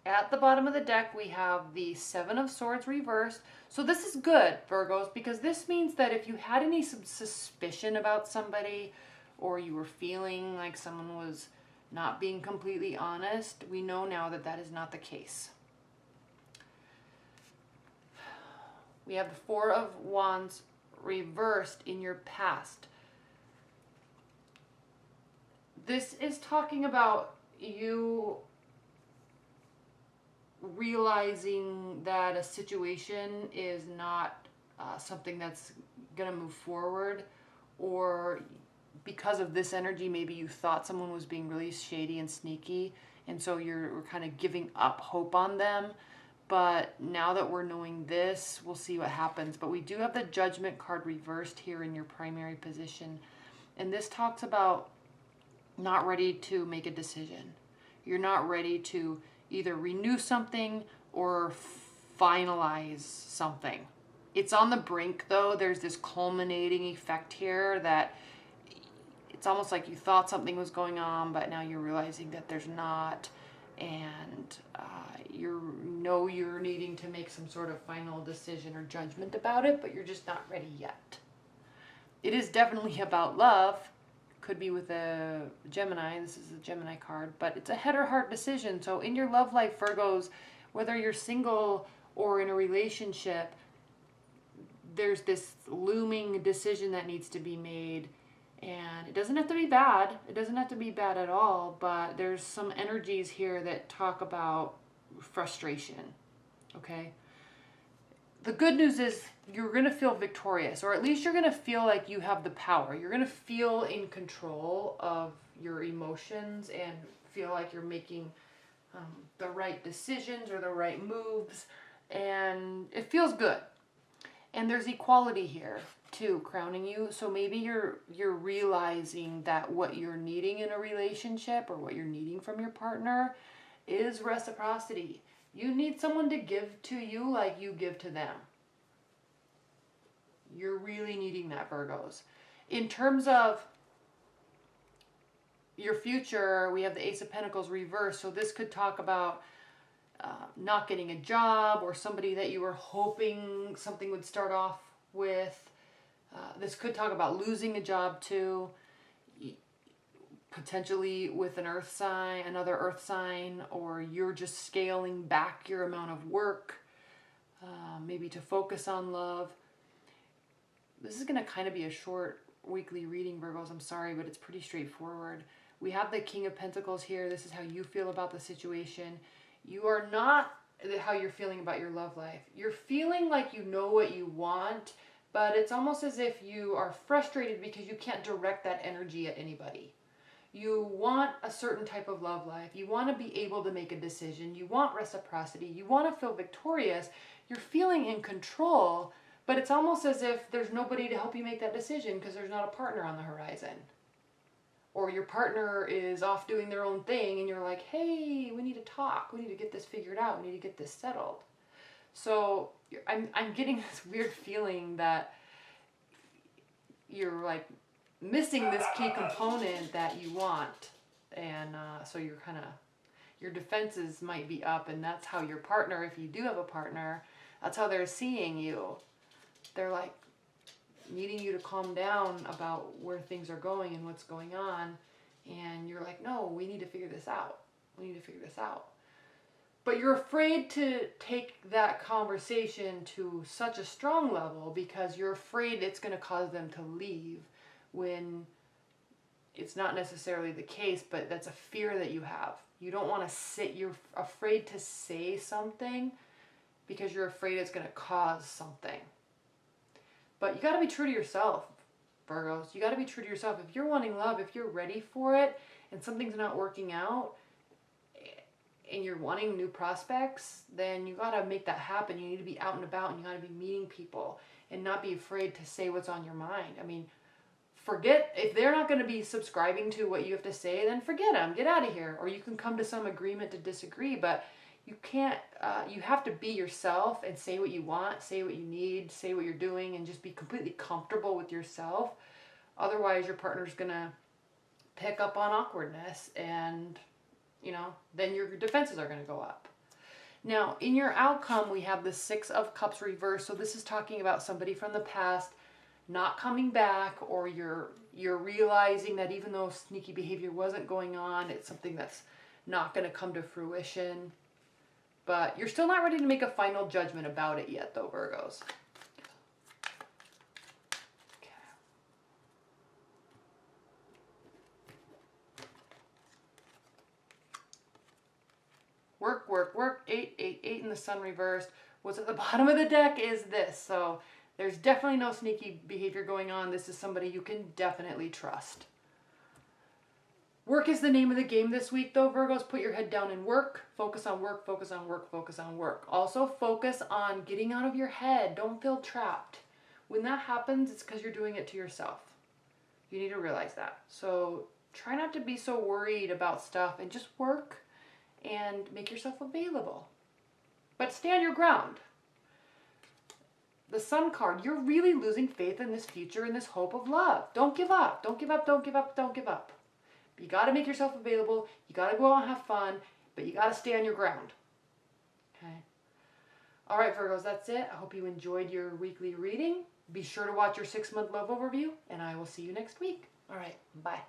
At the bottom of the deck, we have the Seven of Swords reversed. So this is good, Virgos, because this means that if you had any suspicion about somebody, or you were feeling like someone was not being completely honest, we know now that that is not the case. We have the Four of Wands reversed in your past. This is talking about you realizing that a situation is not something that's going to move forward, or because of this energy, maybe you thought someone was being really shady and sneaky, and so you're kind of giving up hope on them. But now that we're knowing this, we'll see what happens. But we do have the Judgment card reversed here in your primary position, and this talks about not ready to make a decision. You're not ready to either renew something or finalize something. It's on the brink, though. There's this culminating effect here that it's almost like you thought something was going on, but now you're realizing that there's not, and you're needing to make some sort of final decision or judgment about it, but you're just not ready yet. It is definitely about love. Could be with a Gemini. This is a Gemini card, but it's a head or heart decision. So in your love life, Virgos, whether you're single or in a relationship, there's this looming decision that needs to be made. And it doesn't have to be bad. It doesn't have to be bad at all, but there's some energies here that talk about frustration, okay? The good news is you're going to feel victorious, or at least you're going to feel like you have the power. You're going to feel in control of your emotions and feel like you're making the right decisions or the right moves, and it feels good. And there's equality here too, crowning you. So maybe you're realizing that what you're needing in a relationship, or what you're needing from your partner, is reciprocity. You need someone to give to you like you give to them. You're really needing that, Virgos. In terms of your future, we have the Ace of Pentacles reversed. So this could talk about not getting a job, or somebody that you were hoping something would start off with. This could talk about losing a job too, potentially with an earth sign, another earth sign, or you're just scaling back your amount of work, maybe to focus on love. This is going to kind of be a short weekly reading, Virgos. I'm sorry, but it's pretty straightforward. We have the King of Pentacles here. This is how you feel about the situation. You are not how you're feeling about your love life. You're feeling like you know what you want, but it's almost as if you are frustrated because you can't direct that energy at anybody. You want a certain type of love life. You want to be able to make a decision. You want reciprocity. You want to feel victorious. You're feeling in control, but it's almost as if there's nobody to help you make that decision because there's not a partner on the horizon. Or your partner is off doing their own thing and you're like, hey, we need to talk. We need to get this figured out. We need to get this settled. So I'm getting this weird feeling that you're like missing this key component that you want. And so you're kind of, your defenses might be up, and that's how your partner, if you do have a partner, that's how they're seeing you. They're like needing you to calm down about where things are going and what's going on. And you're like, no, we need to figure this out. We need to figure this out. But you're afraid to take that conversation to such a strong level because you're afraid it's going to cause them to leave, when it's not necessarily the case, but that's a fear that you have. You don't want to sit, you're afraid to say something because you're afraid it's going to cause something. But you got to be true to yourself, Virgos. You got to be true to yourself. If you're wanting love, if you're ready for it and something's not working out and you're wanting new prospects, then you got to make that happen. You need to be out and about, and you got to be meeting people and not be afraid to say what's on your mind. I mean, forget, if they're not going to be subscribing to what you have to say, then forget them. Get out of here. Or you can come to some agreement to disagree, but you can't, you have to be yourself and say what you want, say what you need, say what you're doing, and just be completely comfortable with yourself. Otherwise, your partner's going to pick up on awkwardness, and, you know, then your defenses are going to go up. Now, in your outcome, we have the Six of Cups reversed. So this is talking about somebody from the past not coming back, or you're realizing that even though sneaky behavior wasn't going on, it's something that's not going to come to fruition. But you're still not ready to make a final judgment about it yet, though, Virgos. Okay. Work, work, work. 8, 8, 8 in the Sun reversed. What's at the bottom of the deck is this. So there's definitely no sneaky behavior going on. This is somebody you can definitely trust. Work is the name of the game this week, though, Virgos. Put your head down and work. Focus on work, focus on work, focus on work. Also, focus on getting out of your head. Don't feel trapped. When that happens, it's because you're doing it to yourself. You need to realize that. So try not to be so worried about stuff and just work and make yourself available. But stand your ground. The Sun card, you're really losing faith in this future and this hope of love. Don't give up. Don't give up, don't give up, don't give up. You got to make yourself available. You got to go out and have fun, but you got to stay on your ground. Okay. All right, Virgos, that's it. I hope you enjoyed your weekly reading. Be sure to watch your 6-month love overview, and I will see you next week. All right, bye.